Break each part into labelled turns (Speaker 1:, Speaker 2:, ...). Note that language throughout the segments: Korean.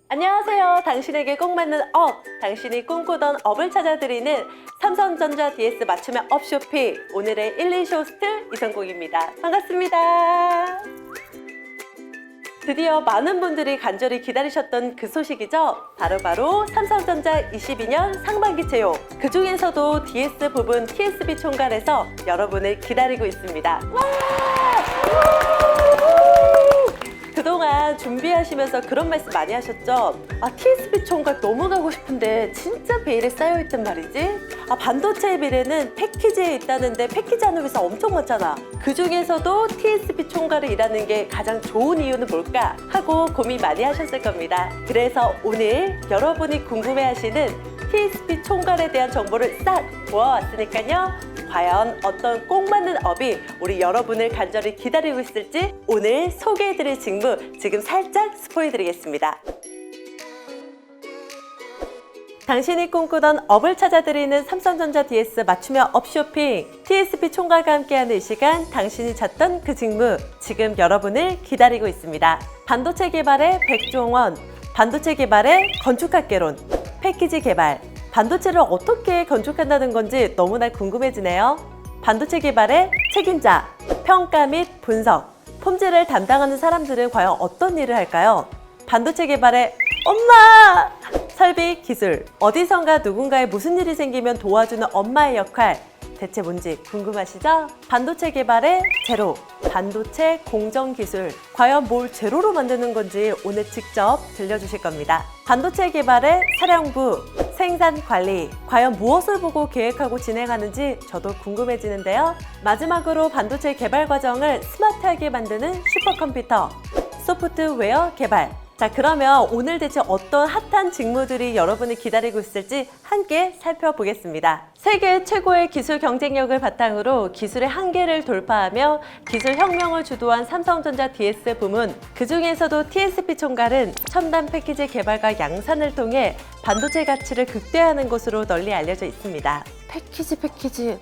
Speaker 1: 안녕하세요. 당신에게 꼭 맞는 업, 당신이 꿈꾸던 업을 찾아드리는 삼성전자 DS 맞춤형 업 쇼핑, 오늘의 1, 2 쇼스트 이성국입니다. 반갑습니다. 드디어 많은 분들이 간절히 기다리셨던 그 소식이죠. 바로 삼성전자 22년 상반기 채용, 그 중에서도 DS 부분 TSB 총괄에서 여러분을 기다리고 있습니다. 그동안 준비하시면서 그런 말씀 많이 하셨죠? TSB 총괄 너무 가고 싶은데 진짜 베일에 쌓여있단 말이지? 반도체 비례는 패키지에 있다는데 패키지 하는 회사 엄청 많잖아. 그 중에서도 TSB 총괄을 일하는 게 가장 좋은 이유는 뭘까? 하고 고민 많이 하셨을 겁니다. 그래서 오늘 여러분이 궁금해하시는 TSB 총괄에 대한 정보를 싹 모아왔으니까요. 과연 어떤 꼭 맞는 업이 우리 여러분을 간절히 기다리고 있을지 오늘 소개해드릴 직무 지금 살짝 스포해드리겠습니다. 당신이 꿈꾸던 업을 찾아드리는 삼성전자 DS 맞춤형 업 쇼핑, TSB 총괄과 함께하는 이 시간, 당신이 찾던 그 직무 지금 여러분을 기다리고 있습니다. 반도체 개발의 백종원, 반도체 개발의 건축학개론, 패키지 개발, 반도체를 어떻게 건축한다는 건지 너무나 궁금해지네요. 반도체 개발의 책임자, 평가 및 분석, 품질을 담당하는 사람들은 과연 어떤 일을 할까요? 반도체 개발의 엄마! 설비, 기술, 어디선가 누군가에 무슨 일이 생기면 도와주는 엄마의 역할, 대체 뭔지 궁금하시죠? 반도체 개발의 제로, 반도체 공정 기술, 과연 뭘 제로로 만드는 건지 오늘 직접 들려주실 겁니다. 반도체 개발의 사령부, 생산 관리, 과연 무엇을 보고 계획하고 진행하는지 저도 궁금해지는데요. 마지막으로 반도체 개발 과정을 스마트하게 만드는 슈퍼컴퓨터, 소프트웨어 개발. 자, 그러면 오늘 대체 어떤 핫한 직무들이 여러분을 기다리고 있을지 함께 살펴보겠습니다. 세계 최고의 기술 경쟁력을 바탕으로 기술의 한계를 돌파하며 기술 혁명을 주도한 삼성전자 DS 부문, 그 중에서도 TSB 총괄은 첨단 패키지 개발과 양산을 통해 반도체 가치를 극대화하는 것으로 널리 알려져 있습니다. 패키지.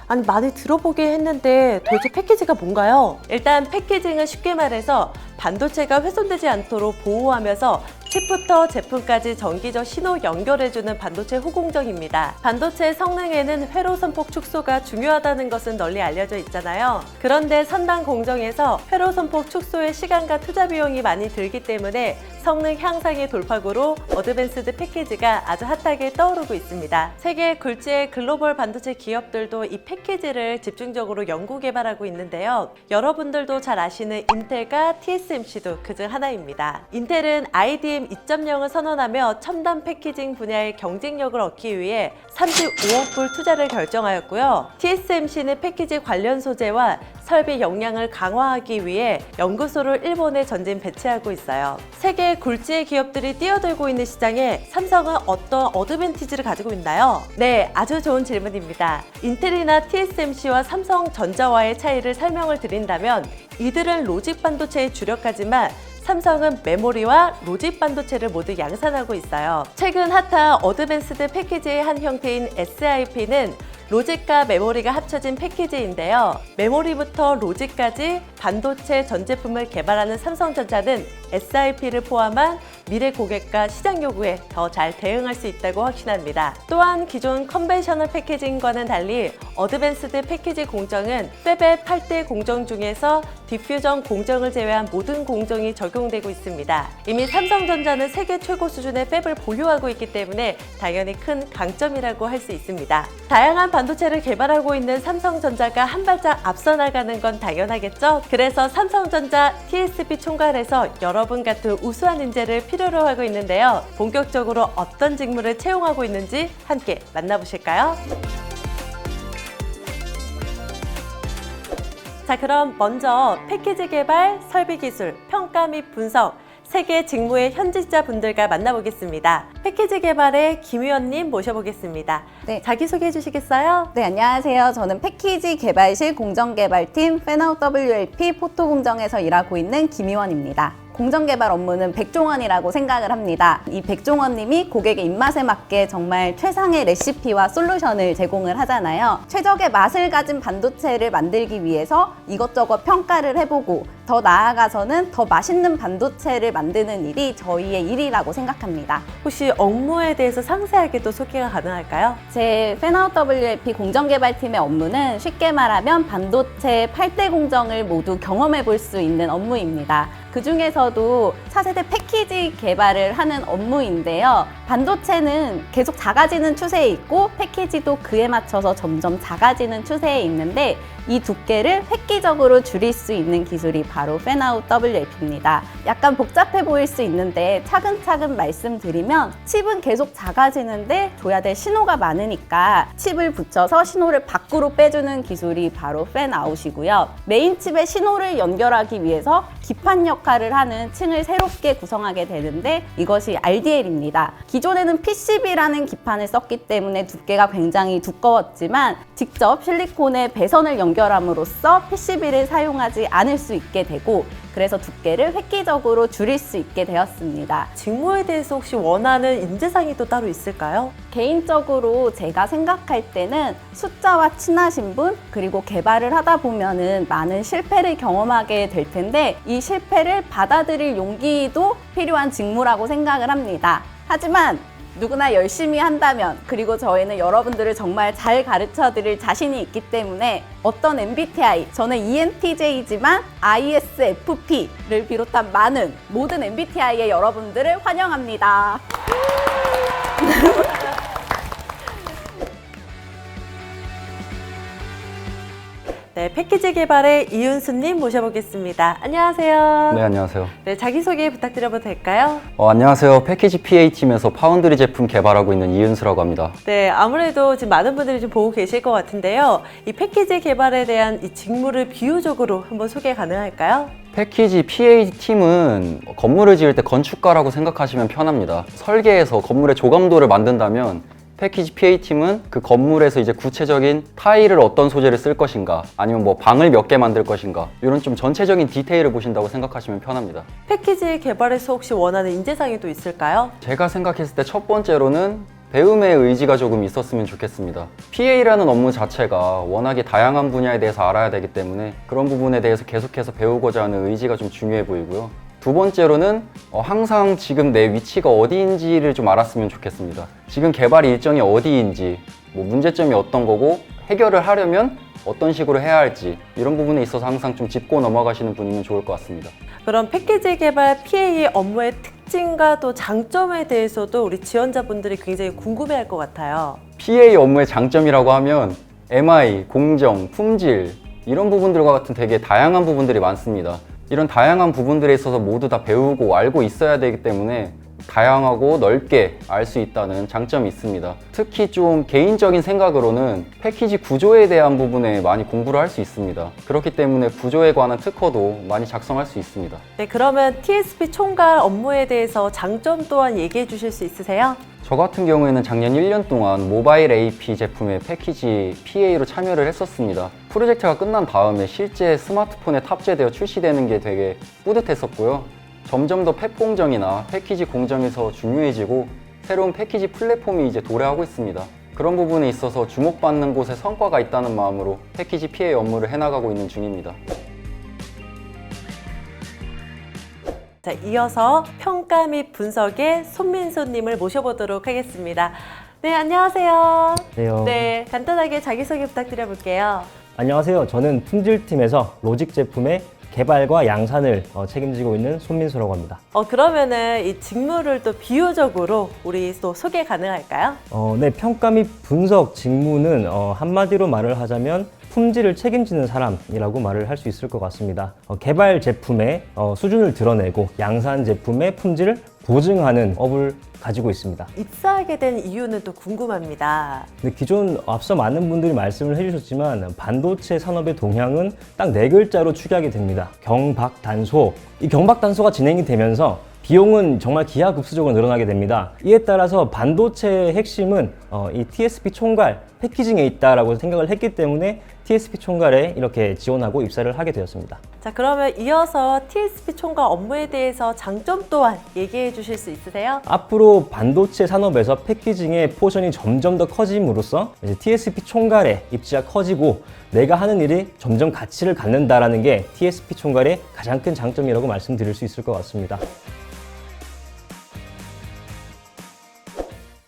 Speaker 1: 아니, 많이 들어보긴 했는데 도대체 패키지가 뭔가요? 일단 패키징은 쉽게 말해서 반도체가 훼손되지 않도록 보호하면서 칩부터 제품까지 정기적 신호 연결해주는 반도체 후공정입니다. 반도체 성능에는 회로 선폭 축소가 중요하다는 것은 널리 알려져 있잖아요. 그런데 선단 공정에서 회로 선폭 축소의 시간과 투자 비용이 많이 들기 때문에 성능 향상의 돌파구로 어드밴스드 패키지가 아주 핫하게 떠오르고 있습니다. 세계 굴지의 글로벌 반도체 기업들도 이 패키지를 집중적으로 연구 개발하고 있는데요. 여러분들도 잘 아시는 인텔과 TSMC도 그중 하나입니다. 인텔은 IDM 2.0을 선언하며 첨단 패키징 분야의 경쟁력을 얻기 위해 35억 불 투자를 결정하였고요. TSMC는 패키지 관련 소재와 설비 역량을 강화하기 위해 연구소를 일본에 전진 배치하고 있어요. 세계 굴지의 기업들이 뛰어들고 있는 시장에 삼성은 어떤 어드밴티지를 가지고 있나요? 네, 아주 좋은 질문입니다. 인텔이나 TSMC와 삼성전자와의 차이를 설명을 드린다면 이들은 로직 반도체에 주력하지만 삼성은 메모리와 로직 반도체를 모두 양산하고 있어요. 최근 핫한 어드밴스드 패키지의 한 형태인 SiP는 로직과 메모리가 합쳐진 패키지인데요. 메모리부터 로직까지 반도체 전 제품을 개발하는 삼성전자는 SiP를 포함한 미래 고객과 시장 요구에 더 잘 대응할 수 있다고 확신합니다. 또한 기존 컨벤셔널 패키징과는 달리 어드밴스드 패키지 공정은 팹의 8대 공정 중에서 디퓨전 공정을 제외한 모든 공정이 적용되고 있습니다. 이미 삼성전자는 세계 최고 수준의 팹을 보유하고 있기 때문에 당연히 큰 강점이라고 할 수 있습니다. 다양한 반도체를 개발하고 있는 삼성전자가 한 발짝 앞서 나가는 건 당연하겠죠? 그래서 삼성전자 TSB 총괄에서 여러분 같은 우수한 인재를 필요로 하고 있는데요. 본격적으로 어떤 직무를 채용하고 있는지 함께 만나보실까요? 자, 그럼 먼저 패키지 개발, 설비 기술, 평가 및 분석, 세 개 직무의 현직자 분들과 만나보겠습니다. 패키지 개발의 김 의원님 모셔보겠습니다.
Speaker 2: 네.
Speaker 1: 자기소개해 주시겠어요?
Speaker 2: 네, 안녕하세요. 저는 패키지 개발실 공정개발팀 페나웃 WLP 포토공정에서 일하고 있는 김희원입니다. 공정개발 업무는 백종원이라고 생각을 합니다. 이 백종원님이 고객의 입맛에 맞게 정말 최상의 레시피와 솔루션을 제공을 하잖아요. 최적의 맛을 가진 반도체를 만들기 위해서 이것저것 평가를 해보고 더 나아가서는 더 맛있는 반도체를 만드는 일이 저희의 일이라고 생각합니다.
Speaker 1: 혹시 업무에 대해서 상세하게 또 소개가 가능할까요?
Speaker 2: 제 페나웃 WLP 공정개발팀의 업무는 쉽게 말하면 반도체 8대 공정을 모두 경험해 볼 수 있는 업무입니다. 그 중에서도 차세대 패키지 개발을 하는 업무인데요. 반도체는 계속 작아지는 추세에 있고 패키지도 그에 맞춰서 점점 작아지는 추세에 있는데 이 두께를 획기적으로 줄일 수 있는 기술이 바로 페나웃 WLP입니다. 약간 복잡해 보일 수 있는데 차근차근 말씀드리면 칩은 계속 작아지는데 줘야 될 신호가 많으니까 칩을 붙여서 신호를 밖으로 빼주는 기술이 바로 팬아웃이고요. 메인 칩에 신호를 연결하기 위해서 기판 역할을 하는 층을 새롭게 구성하게 되는데 이것이 RDL입니다. 기존에는 PCB라는 기판을 썼기 때문에 두께가 굉장히 두꺼웠지만 직접 실리콘에 배선을 연결함으로써 PCB를 사용하지 않을 수 있게 되고 그래서 두께를 획기적으로 줄일 수 있게 되었습니다.
Speaker 1: 직무에 대해서 혹시 원하는 인재상이 또 따로 있을까요?
Speaker 2: 개인적으로 제가 생각할 때는 숫자와 친하신 분 그리고 개발을 하다 보면은 많은 실패를 경험하게 될 텐데 이 실패를 받아들일 용기도 필요한 직무라고 생각을 합니다. 하지만 누구나 열심히 한다면 그리고 저희는 여러분들을 정말 잘 가르쳐 드릴 자신이 있기 때문에 어떤 MBTI, 저는 ENTJ이지만 ISFP를 비롯한 많은 모든 MBTI의 여러분들을 환영합니다.
Speaker 1: 네, 패키지 개발의 이윤수님 모셔보겠습니다. 안녕하세요.
Speaker 3: 네, 안녕하세요.
Speaker 1: 네, 자기소개 부탁드려도 될까요?
Speaker 3: 안녕하세요. 패키지 PA팀에서 파운드리 제품 개발하고 있는 이은수라고 합니다.
Speaker 1: 네, 아무래도 지금 많은 분들이 좀 보고 계실 것 같은데요. 이 패키지 개발에 대한 이 직무를 비유적으로 한번 소개 가능할까요?
Speaker 3: 패키지 PA팀은 건물을 지을 때 건축가라고 생각하시면 편합니다. 설계해서 건물의 조감도를 만든다면 패키지 PA팀은 그 건물에서 이제 구체적인 타일을 어떤 소재를 쓸 것인가 아니면 뭐 방을 몇 개 만들 것인가 이런 좀 전체적인 디테일을 보신다고 생각하시면 편합니다.
Speaker 1: 패키지 개발에서 혹시 원하는 인재상이 또 있을까요?
Speaker 3: 제가 생각했을 때 첫 번째로는 배움의 의지가 조금 있었으면 좋겠습니다. PA라는 업무 자체가 워낙에 다양한 분야에 대해서 알아야 되기 때문에 그런 부분에 대해서 계속해서 배우고자 하는 의지가 좀 중요해 보이고요. 두 번째로는 항상 지금 내 위치가 어디인지를 좀 알았으면 좋겠습니다. 지금 개발 일정이 어디인지, 뭐 문제점이 어떤 거고 해결을 하려면 어떤 식으로 해야 할지 이런 부분에 있어서 항상 좀 짚고 넘어가시는 분이면 좋을 것 같습니다.
Speaker 1: 그럼 패키지 개발 PA 업무의 특징과 또 장점에 대해서도 우리 지원자분들이 굉장히 궁금해할 것 같아요.
Speaker 3: PA 업무의 장점이라고 하면 MI, 공정, 품질 이런 부분들과 같은 되게 다양한 부분들이 많습니다. 이런 다양한 부분들에 있어서 모두 다 배우고 알고 있어야 되기 때문에 다양하고 넓게 알 수 있다는 장점이 있습니다. 특히 좀 개인적인 생각으로는 패키지 구조에 대한 부분에 많이 공부를 할 수 있습니다. 그렇기 때문에 구조에 관한 특허도 많이 작성할 수 있습니다.
Speaker 1: 네, 그러면 TSP 총괄 업무에 대해서 장점 또한 얘기해 주실 수 있으세요?
Speaker 3: 저 같은 경우에는 작년 1년 동안 모바일 AP 제품의 패키지 PA로 참여를 했었습니다. 프로젝트가 끝난 다음에 실제 스마트폰에 탑재되어 출시되는 게 되게 뿌듯했었고요. 점점 더 팹 공정이나 패키지 공정에서 중요해지고 새로운 패키지 플랫폼이 이제 도래하고 있습니다. 그런 부분에 있어서 주목받는 곳에 성과가 있다는 마음으로 패키지 PA 업무를 해나가고 있는 중입니다.
Speaker 1: 자, 이어서 평가 및 분석의 손민수님을 모셔보도록 하겠습니다. 네, 안녕하세요.
Speaker 4: 안녕하세요.
Speaker 1: 네, 간단하게 자기소개 부탁드려볼게요.
Speaker 4: 안녕하세요. 저는 품질팀에서 로직 제품의 개발과 양산을 책임지고 있는 손민수라고 합니다.
Speaker 1: 그러면은 이 직무를 또 비유적으로 우리 또 소개 가능할까요?
Speaker 4: 네, 평가 및 분석 직무는 한마디로 말을 하자면 품질을 책임지는 사람이라고 말을 할 수 있을 것 같습니다. 개발 제품의 수준을 드러내고 양산 제품의 품질을 보증하는 업을 가지고 있습니다.
Speaker 1: 입사하게 된 이유는 또 궁금합니다.
Speaker 4: 근데 기존 앞서 많은 분들이 말씀을 해주셨지만 반도체 산업의 동향은 딱 4글자로 축약이 됩니다. 경박단소. 이 경박단소가 진행이 되면서 비용은 정말 기하급수적으로 늘어나게 됩니다. 이에 따라서 반도체의 핵심은 이 TSP 총괄 패키징에 있다라고 생각을 했기 때문에 TSP 총괄에 이렇게 지원하고 입사를 하게 되었습니다.
Speaker 1: 자, 그러면 이어서 TSP 총괄 업무에 대해서 장점 또한 얘기해 주실 수 있으세요?
Speaker 4: 앞으로 반도체 산업에서 패키징의 포션이 점점 더 커짐으로써 이제 TSP 총괄의 입지가 커지고 내가 하는 일이 점점 가치를 갖는다라는 게 TSP 총괄의 가장 큰 장점이라고 말씀드릴 수 있을 것 같습니다.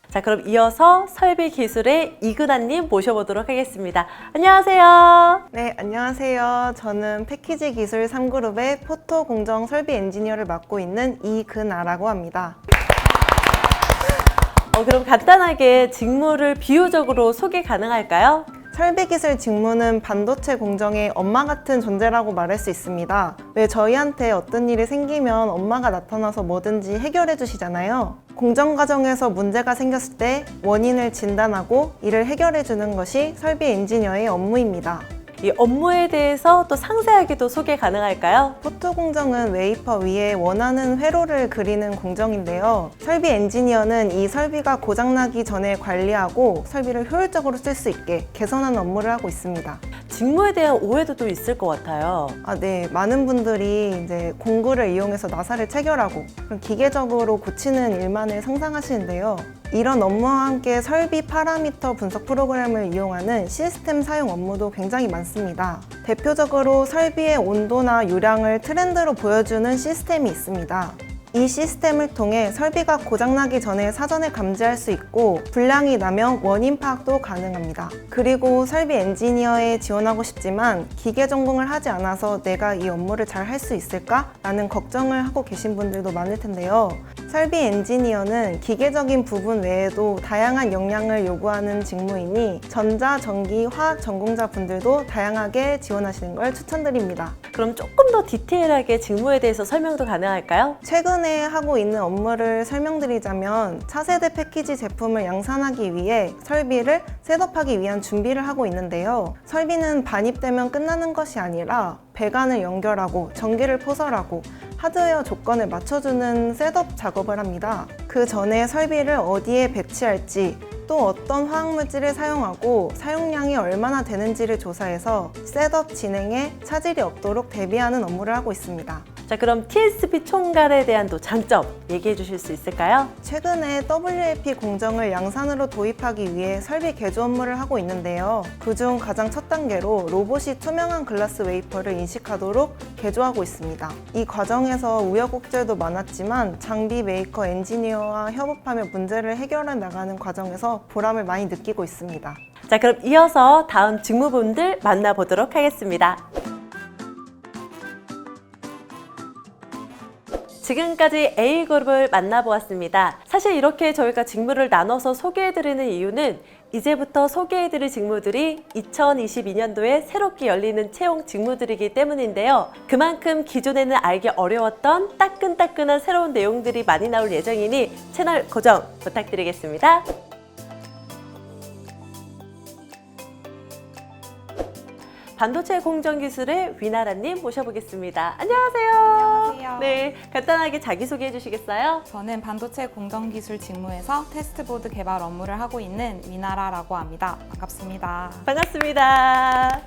Speaker 1: 자, 그럼 이어서 설비기술의 이근아님 모셔보도록 하겠습니다. 안녕하세요.
Speaker 5: 네, 안녕하세요. 저는 패키지 기술 3그룹의 포토 공정 설비 엔지니어를 맡고 있는 이근아라고 합니다.
Speaker 1: 그럼 간단하게 직무를 비유적으로 소개 가능할까요?
Speaker 5: 설비 기술 직무는 반도체 공정의 엄마 같은 존재라고 말할 수 있습니다. 왜 저희한테 어떤 일이 생기면 엄마가 나타나서 뭐든지 해결해 주시잖아요. 공정 과정에서 문제가 생겼을 때 원인을 진단하고 이를 해결해 주는 것이 설비 엔지니어의 업무입니다.
Speaker 1: 이 업무에 대해서 또 상세하게도 소개 가능할까요?
Speaker 5: 포토 공정은 웨이퍼 위에 원하는 회로를 그리는 공정인데요. 설비 엔지니어는 이 설비가 고장나기 전에 관리하고 설비를 효율적으로 쓸 수 있게 개선하는 업무를 하고 있습니다.
Speaker 1: 직무에 대한 오해도 또 있을 것 같아요.
Speaker 5: 네. 많은 분들이 이제 공구를 이용해서 나사를 체결하고 그런 기계적으로 고치는 일만을 상상하시는데요. 이런 업무와 함께 설비 파라미터 분석 프로그램을 이용하는 시스템 사용 업무도 굉장히 많습니다. 대표적으로 설비의 온도나 유량을 트렌드로 보여주는 시스템이 있습니다. 이 시스템을 통해 설비가 고장나기 전에 사전에 감지할 수 있고 불량이 나면 원인 파악도 가능합니다. 그리고 설비 엔지니어에 지원하고 싶지만 기계 전공을 하지 않아서 내가 이 업무를 잘 할 수 있을까? 라는 걱정을 하고 계신 분들도 많을 텐데요. 설비 엔지니어는 기계적인 부분 외에도 다양한 역량을 요구하는 직무이니 전자, 전기, 화학 전공자 분들도 다양하게 지원하시는 걸 추천드립니다.
Speaker 1: 그럼 조금 더 디테일하게 직무에 대해서 설명도 가능할까요?
Speaker 5: 최근에 하고 있는 업무를 설명드리자면 차세대 패키지 제품을 양산하기 위해 설비를 셋업하기 위한 준비를 하고 있는데요. 설비는 반입되면 끝나는 것이 아니라 배관을 연결하고 전기를 포설하고 하드웨어 조건을 맞춰주는 셋업 작업을 합니다. 그 전에 설비를 어디에 배치할지 또 어떤 화학물질을 사용하고 사용량이 얼마나 되는지를 조사해서 셋업 진행에 차질이 없도록 대비하는 업무를 하고 있습니다.
Speaker 1: 자, 그럼 TSP 총괄에 대한 또 장점 얘기해 주실 수 있을까요?
Speaker 5: 최근에 WLP 공정을 양산으로 도입하기 위해 설비 개조 업무를 하고 있는데요. 그중 가장 첫 단계로 로봇이 투명한 글라스 웨이퍼를 인식하도록 개조하고 있습니다. 이 과정에서 우여곡절도 많았지만 장비 메이커 엔지니어와 협업하며 문제를 해결해 나가는 과정에서 보람을 많이 느끼고 있습니다.
Speaker 1: 자, 그럼 이어서 다음 직무분들 만나보도록 하겠습니다. 지금까지 A그룹을 만나보았습니다. 사실 이렇게 저희가 직무를 나눠서 소개해드리는 이유는 이제부터 소개해드릴 직무들이 2022년도에 새롭게 열리는 채용 직무들이기 때문인데요. 그만큼 기존에는 알기 어려웠던 따끈따끈한 새로운 내용들이 많이 나올 예정이니 채널 고정 부탁드리겠습니다. 반도체 공정기술의 위나라님 모셔보겠습니다. 안녕하세요.
Speaker 6: 안녕하세요.
Speaker 1: 네, 간단하게 자기소개해 주시겠어요?
Speaker 6: 저는 반도체 공정기술 직무에서 테스트보드 개발 업무를 하고 있는 위나라라고 합니다. 반갑습니다.
Speaker 1: 반갑습니다.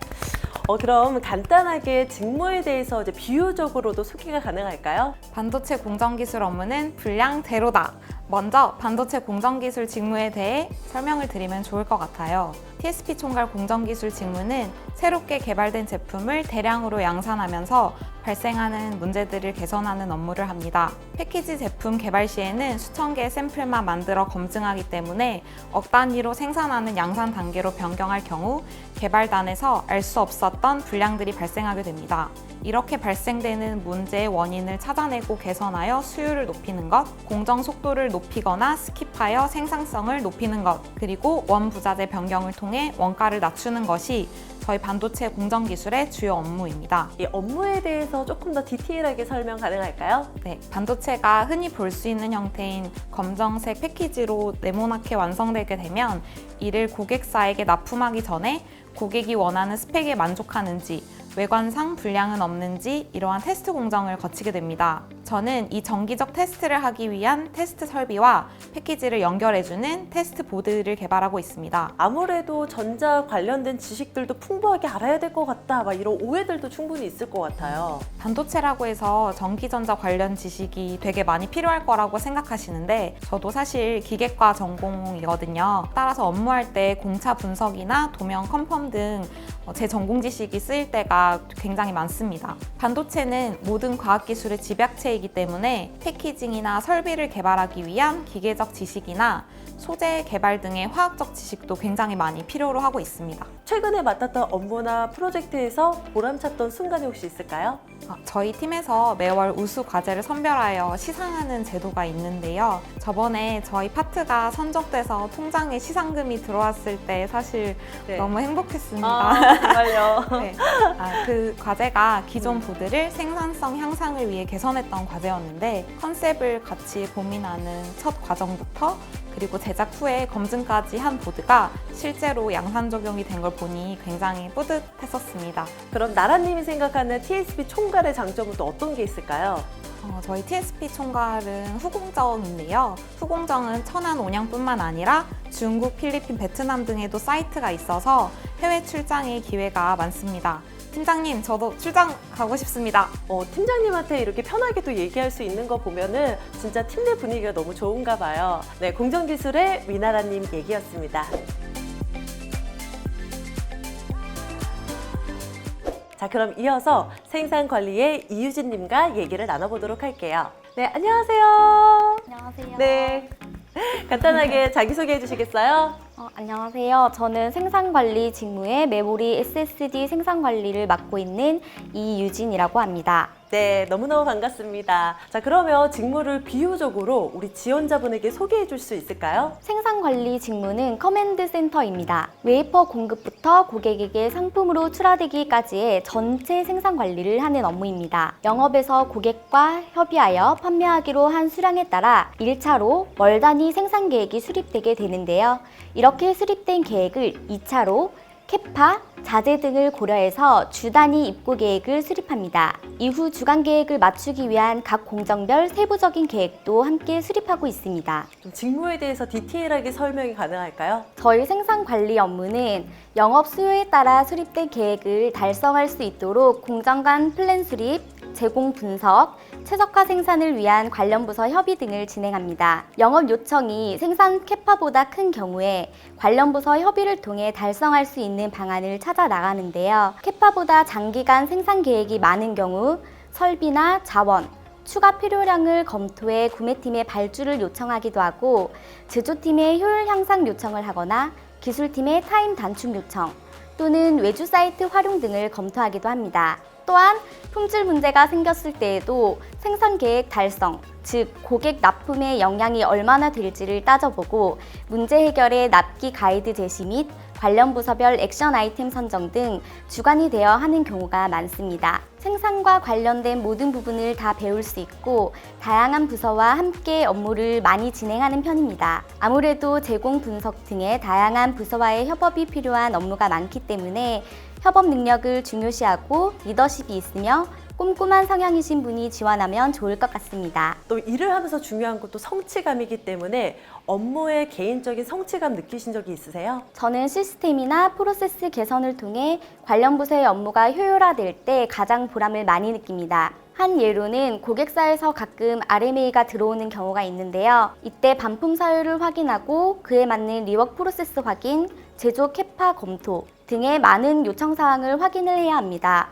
Speaker 1: 그럼 간단하게 직무에 대해서 이제 비유적으로도 소개가 가능할까요?
Speaker 6: 반도체 공정기술 업무는 불량 제로다. 먼저 반도체 공정기술 직무에 대해 설명을 드리면 좋을 것 같아요. TSP 총괄 공정기술 직무는 새롭게 개발된 제품을 대량으로 양산하면서 발생하는 문제들을 개선하는 업무를 합니다. 패키지 제품 개발 시에는 수천 개의 샘플만 만들어 검증하기 때문에 억 단위로 생산하는 양산 단계로 변경할 경우 개발단에서 알 수 없었던 불량들이 발생하게 됩니다. 이렇게 발생되는 문제의 원인을 찾아내고 개선하여 수율을 높이는 것, 공정 속도를 높이거나 스킵하여 생산성을 높이는 것, 그리고 원부자재 변경을 통해 원가를 낮추는 것이 저희 반도체 공정기술의 주요 업무입니다.
Speaker 1: 이 업무에 대해서 조금 더 디테일하게 설명 가능할까요?
Speaker 6: 네, 반도체가 흔히 볼 수 있는 형태인 검정색 패키지로 네모나게 완성되게 되면 이를 고객사에게 납품하기 전에 고객이 원하는 스펙에 만족하는지 외관상 불량은 없는지 이러한 테스트 공정을 거치게 됩니다. 저는 이 정기적 테스트를 하기 위한 테스트 설비와 패키지를 연결해주는 테스트 보드를 개발하고 있습니다.
Speaker 1: 아무래도 전자 관련된 지식들도 풍부하게 알아야 될 것 같다. 막 이런 오해들도 충분히 있을 것 같아요.
Speaker 6: 반도체라고 해서 전기전자 관련 지식이 되게 많이 필요할 거라고 생각하시는데 저도 사실 기계과 전공이거든요. 따라서 업무할 때 공차 분석이나 도면 컨펌 등 제 전공 지식이 쓰일 때가 굉장히 많습니다. 반도체는 모든 과학기술의 집약체이기 때문에 패키징이나 설비를 개발하기 위한 기계적 지식이나 소재 개발 등의 화학적 지식도 굉장히 많이 필요로 하고 있습니다.
Speaker 1: 최근에 맡았던 업무나 프로젝트에서 보람찼던 순간이 혹시 있을까요?
Speaker 6: 저희 팀에서 매월 우수 과제를 선별하여 시상하는 제도가 있는데요. 저번에 저희 파트가 선정돼서 통장에 시상금이 들어왔을 때 사실
Speaker 1: 네.
Speaker 6: 너무 행복했습니다.
Speaker 1: 정말요.
Speaker 6: 네. 그 과제가 기존 보드를 생산성 향상을 위해 개선했던 과제였는데 컨셉을 같이 고민하는 첫 과정부터 그리고 제작 후에 검증까지 한 보드가 실제로 양산 적용이 된 걸 보니 굉장히 뿌듯했었습니다.
Speaker 1: 그럼 나라님이 생각하는 TSP 총괄의 장점은 또 어떤 게 있을까요?
Speaker 6: 저희 TSP 총괄은 후공정인데요. 후공정은 천안 온양뿐만 아니라 중국, 필리핀, 베트남 등에도 사이트가 있어서 해외 출장의 기회가 많습니다. 팀장님, 저도 출장 가고 싶습니다.
Speaker 1: 팀장님한테 이렇게 편하게 또 얘기할 수 있는 거 보면은 진짜 팀 내 분위기가 너무 좋은가 봐요. 네, 공정기술의 위나라님 얘기였습니다. 자, 그럼 이어서 생산관리의 이유진님과 얘기를 나눠보도록 할게요. 네, 안녕하세요.
Speaker 7: 안녕하세요.
Speaker 1: 네, 간단하게 자기소개해 주시겠어요?
Speaker 7: 안녕하세요. 저는 생산관리 직무의 메모리 SSD 생산관리를 맡고 있는 이유진이라고 합니다.
Speaker 1: 네, 너무너무 반갑습니다. 자, 그러면 직무를 비유적으로 우리 지원자분에게 소개해 줄 수 있을까요?
Speaker 7: 생산관리 직무는 커맨드 센터입니다. 웨이퍼 공급부터 고객에게 상품으로 출하되기까지의 전체 생산관리를 하는 업무입니다. 영업에서 고객과 협의하여 판매하기로 한 수량에 따라 1차로 월 단위 생산 계획이 수립되게 되는데요. 이렇게 수립된 계획을 2차로 캐파, 자재 등을 고려해서 주 단위 입고 계획을 수립합니다. 이후 주간 계획을 맞추기 위한 각 공정별 세부적인 계획도 함께 수립하고 있습니다.
Speaker 1: 좀 직무에 대해서 디테일하게 설명이 가능할까요?
Speaker 7: 저희 생산 관리 업무는 영업 수요에 따라 수립된 계획을 달성할 수 있도록 공정 간 플랜 수립, 제공 분석, 최적화 생산을 위한 관련 부서 협의 등을 진행합니다. 영업 요청이 생산 캐파보다 큰 경우에 관련 부서 협의를 통해 달성할 수 있는 방안을 찾아 나가는데요. 캐파보다 장기간 생산 계획이 많은 경우 설비나 자원, 추가 필요량을 검토해 구매팀에 발주를 요청하기도 하고 제조팀에 효율 향상 요청을 하거나 기술팀에 타임 단축 요청 또는 외주 사이트 활용 등을 검토하기도 합니다. 또한 품질 문제가 생겼을 때에도 생산 계획 달성, 즉 고객 납품의 영향이 얼마나 될지를 따져보고 문제 해결의 납기 가이드 제시 및 관련 부서별 액션 아이템 선정 등 주관이 되어 하는 경우가 많습니다. 생산과 관련된 모든 부분을 다 배울 수 있고 다양한 부서와 함께 업무를 많이 진행하는 편입니다. 아무래도 제공 분석 등의 다양한 부서와의 협업이 필요한 업무가 많기 때문에 협업 능력을 중요시하고 리더십이 있으며 꼼꼼한 성향이신 분이 지원하면 좋을 것 같습니다.
Speaker 1: 또 일을 하면서 중요한 것도 성취감이기 때문에 업무의 개인적인 성취감 느끼신 적이 있으세요?
Speaker 7: 저는 시스템이나 프로세스 개선을 통해 관련 부서의 업무가 효율화될 때 가장 보람을 많이 느낍니다. 한 예로는 고객사에서 가끔 RMA가 들어오는 경우가 있는데요. 이때 반품 사유를 확인하고 그에 맞는 리워크 프로세스 확인, 제조 캐파 검토 등의 많은 요청사항을 확인을 해야 합니다.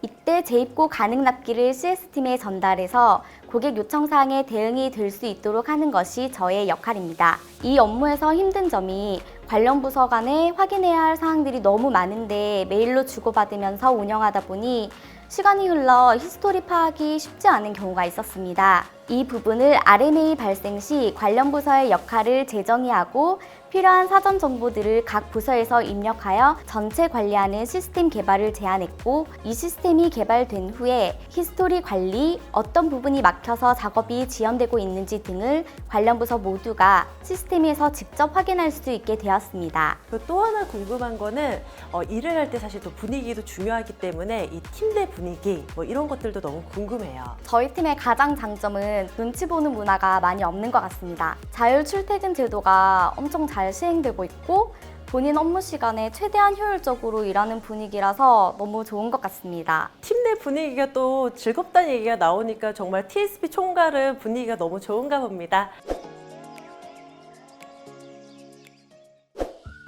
Speaker 7: 이때 재입고 가능 납기를 CS팀에 전달해서 고객 요청사항에 대응이 될 수 있도록 하는 것이 저의 역할입니다. 이 업무에서 힘든 점이 관련 부서 간에 확인해야 할 사항들이 너무 많은데 메일로 주고받으면서 운영하다 보니 시간이 흘러 히스토리 파악이 쉽지 않은 경우가 있었습니다. 이 부분을 RMA 발생 시 관련 부서의 역할을 재정의하고 필요한 사전 정보들을 각 부서에서 입력하여 전체 관리하는 시스템 개발을 제안했고, 이 시스템이 개발된 후에 히스토리 관리, 어떤 부분이 막혀서 작업이 지연되고 있는지 등을 관련 부서 모두가 시스템에서 직접 확인할 수 있게 되었습니다.
Speaker 1: 그리고 또 하나 궁금한 거는 일을 할 때 사실 또 분위기도 중요하기 때문에 이 팀 내 분위기 뭐 이런 것들도 너무 궁금해요.
Speaker 7: 저희 팀의 가장 장점은 눈치 보는 문화가 많이 없는 것 같습니다. 자율 출퇴근 제도가 엄청 잘 시행되고 있고, 본인 업무 시간에 최대한 효율적으로 일하는 분위기라서 너무 좋은 것 같습니다.
Speaker 1: 팀 내 분위기가 또 즐겁다는 얘기가 나오니까 정말 TSP 총괄은 분위기가 너무 좋은가 봅니다.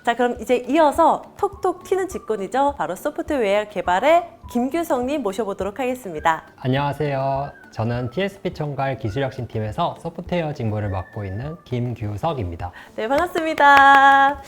Speaker 1: 자, 그럼 이제 이어서 톡톡 튀는 직군이죠. 바로 소프트웨어 개발의 김규성님 모셔보도록 하겠습니다.
Speaker 8: 안녕하세요. 저는 TSP 총괄 기술혁신팀에서 소프트웨어 직무를 맡고 있는 김규석입니다.
Speaker 1: 네, 반갑습니다.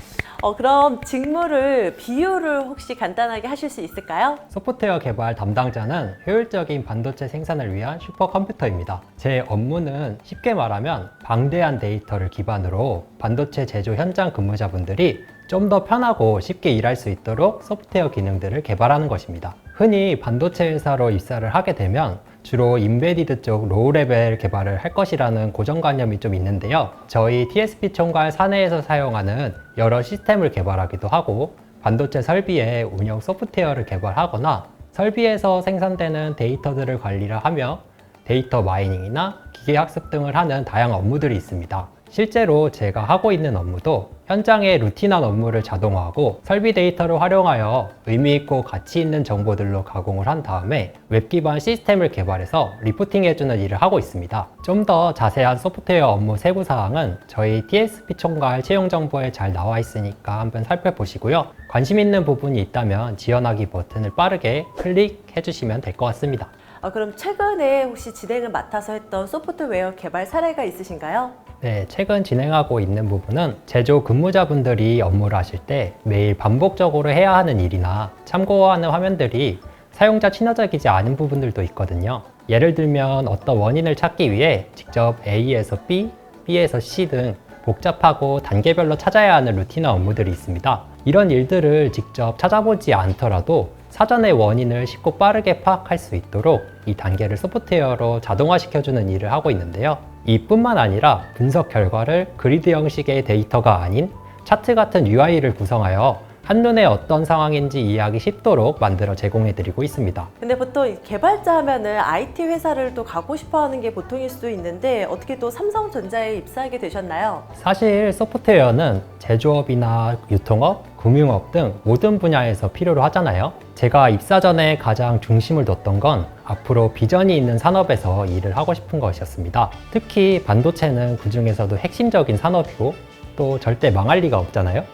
Speaker 1: 그럼 직무를 비유를 혹시 간단하게 하실 수 있을까요?
Speaker 8: 소프트웨어 개발 담당자는 효율적인 반도체 생산을 위한 슈퍼컴퓨터입니다. 제 업무는 쉽게 말하면 방대한 데이터를 기반으로 반도체 제조 현장 근무자분들이 좀 더 편하고 쉽게 일할 수 있도록 소프트웨어 기능들을 개발하는 것입니다. 흔히 반도체 회사로 입사를 하게 되면 주로 인베디드 쪽 로우 레벨 개발을 할 것이라는 고정관념이 좀 있는데요. 저희 TSP 총괄 사내에서 사용하는 여러 시스템을 개발하기도 하고, 반도체 설비의 운영 소프트웨어를 개발하거나 설비에서 생산되는 데이터들을 관리를 하며 데이터 마이닝이나 기계학습 등을 하는 다양한 업무들이 있습니다. 실제로 제가 하고 있는 업무도 현장의 루틴한 업무를 자동화하고 설비 데이터를 활용하여 의미 있고 가치 있는 정보들로 가공을 한 다음에 웹 기반 시스템을 개발해서 리포팅 해주는 일을 하고 있습니다. 좀 더 자세한 소프트웨어 업무 세부 사항은 저희 TSP 총괄 채용 정보에 잘 나와 있으니까 한번 살펴보시고요. 관심 있는 부분이 있다면 지원하기 버튼을 빠르게 클릭해 주시면 될 것 같습니다.
Speaker 1: 그럼 최근에 혹시 진행을 맡아서 했던 소프트웨어 개발 사례가 있으신가요?
Speaker 8: 네, 최근 진행하고 있는 부분은 제조 근무자분들이 업무를 하실 때 매일 반복적으로 해야 하는 일이나 참고하는 화면들이 사용자 친화적이지 않은 부분들도 있거든요. 예를 들면 어떤 원인을 찾기 위해 직접 A에서 B, B에서 C 등 복잡하고 단계별로 찾아야 하는 루틴한 업무들이 있습니다. 이런 일들을 직접 찾아보지 않더라도 사전에 원인을 쉽고 빠르게 파악할 수 있도록 이 단계를 소프트웨어로 자동화시켜주는 일을 하고 있는데요. 이뿐만 아니라 분석 결과를 그리드 형식의 데이터가 아닌 차트 같은 UI를 구성하여 한눈에 어떤 상황인지 이해하기 쉽도록 만들어 제공해드리고 있습니다.
Speaker 1: 근데 보통 이 개발자 하면은 IT 회사를 또 가고 싶어 하는 게 보통일 수도 있는데 어떻게 또 삼성전자에 입사하게 되셨나요?
Speaker 8: 사실 소프트웨어는 제조업이나 유통업, 금융업 등 모든 분야에서 필요로 하잖아요. 제가 입사 전에 가장 중심을 뒀던 건 앞으로 비전이 있는 산업에서 일을 하고 싶은 것이었습니다. 특히 반도체는 그 중에서도 핵심적인 산업이고 또 절대 망할 리가 없잖아요.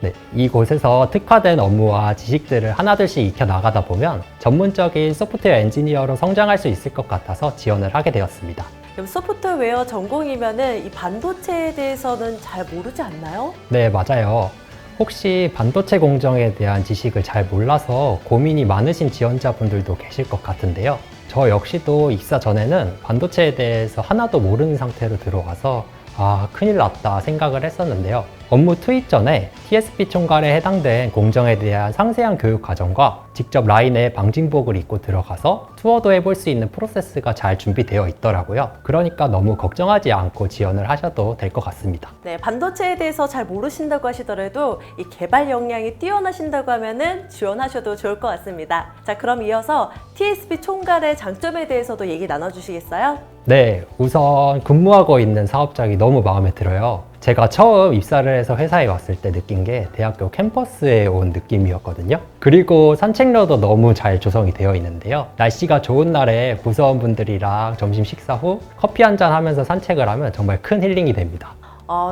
Speaker 8: 네, 이곳에서 특화된 업무와 지식들을 하나둘씩 익혀 나가다 보면 전문적인 소프트웨어 엔지니어로 성장할 수 있을 것 같아서 지원을 하게 되었습니다.
Speaker 1: 그럼 소프트웨어 전공이면은 이 반도체에 대해서는 잘 모르지 않나요?
Speaker 8: 네, 맞아요. 혹시 반도체 공정에 대한 지식을 잘 몰라서 고민이 많으신 지원자분들도 계실 것 같은데요. 저 역시도 입사 전에는 반도체에 대해서 하나도 모르는 상태로 들어와서 큰일 났다 생각을 했었는데요. 업무 투입 전에 TSP 총괄에 해당된 공정에 대한 상세한 교육 과정과 직접 라인에 방진복을 입고 들어가서 투어도 해볼 수 있는 프로세스가 잘 준비되어 있더라고요. 그러니까 너무 걱정하지 않고 지원을 하셔도 될 것 같습니다.
Speaker 1: 네, 반도체에 대해서 잘 모르신다고 하시더라도 이 개발 역량이 뛰어나신다고 하면은 지원하셔도 좋을 것 같습니다. 자, 그럼 이어서 TSP 총괄의 장점에 대해서도 얘기 나눠주시겠어요?
Speaker 8: 네, 우선 근무하고 있는 사업장이 너무 마음에 들어요. 제가 처음 입사를 해서 회사에 왔을 때 느낀 게 대학교 캠퍼스에 온 느낌이었거든요. 그리고 산책로도 너무 잘 조성이 되어 있는데요. 날씨가 좋은 날에 부서원분들이랑 점심 식사 후 커피 한잔 하면서 산책을 하면 정말 큰 힐링이 됩니다.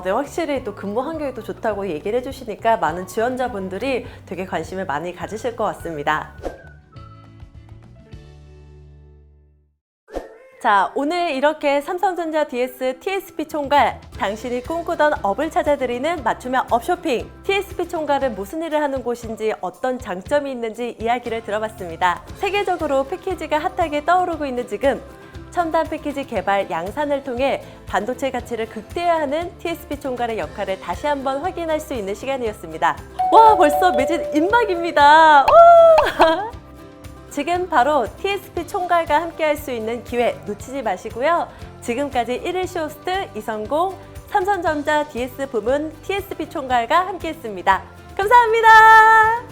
Speaker 1: 네, 확실히 또 근무 환경이 또 좋다고 얘기를 해주시니까 많은 지원자분들이 되게 관심을 많이 가지실 것 같습니다. 자, 오늘 이렇게 삼성전자 DS TSP 총괄, 당신이 꿈꾸던 업을 찾아드리는 맞춤형 업쇼핑, TSP 총괄은 무슨 일을 하는 곳인지 어떤 장점이 있는지 이야기를 들어봤습니다. 세계적으로 패키지가 핫하게 떠오르고 있는 지금, 첨단 패키지 개발 양산을 통해 반도체 가치를 극대화하는 TSP 총괄의 역할을 다시 한번 확인할 수 있는 시간이었습니다. 와, 벌써 매진 임박입니다. 와! 지금 바로 TSP 총괄과 함께 할 수 있는 기회 놓치지 마시고요. 지금까지 1일 쇼호스트 이성공, 삼성전자 DS 부문 TSP 총괄과 함께 했습니다. 감사합니다.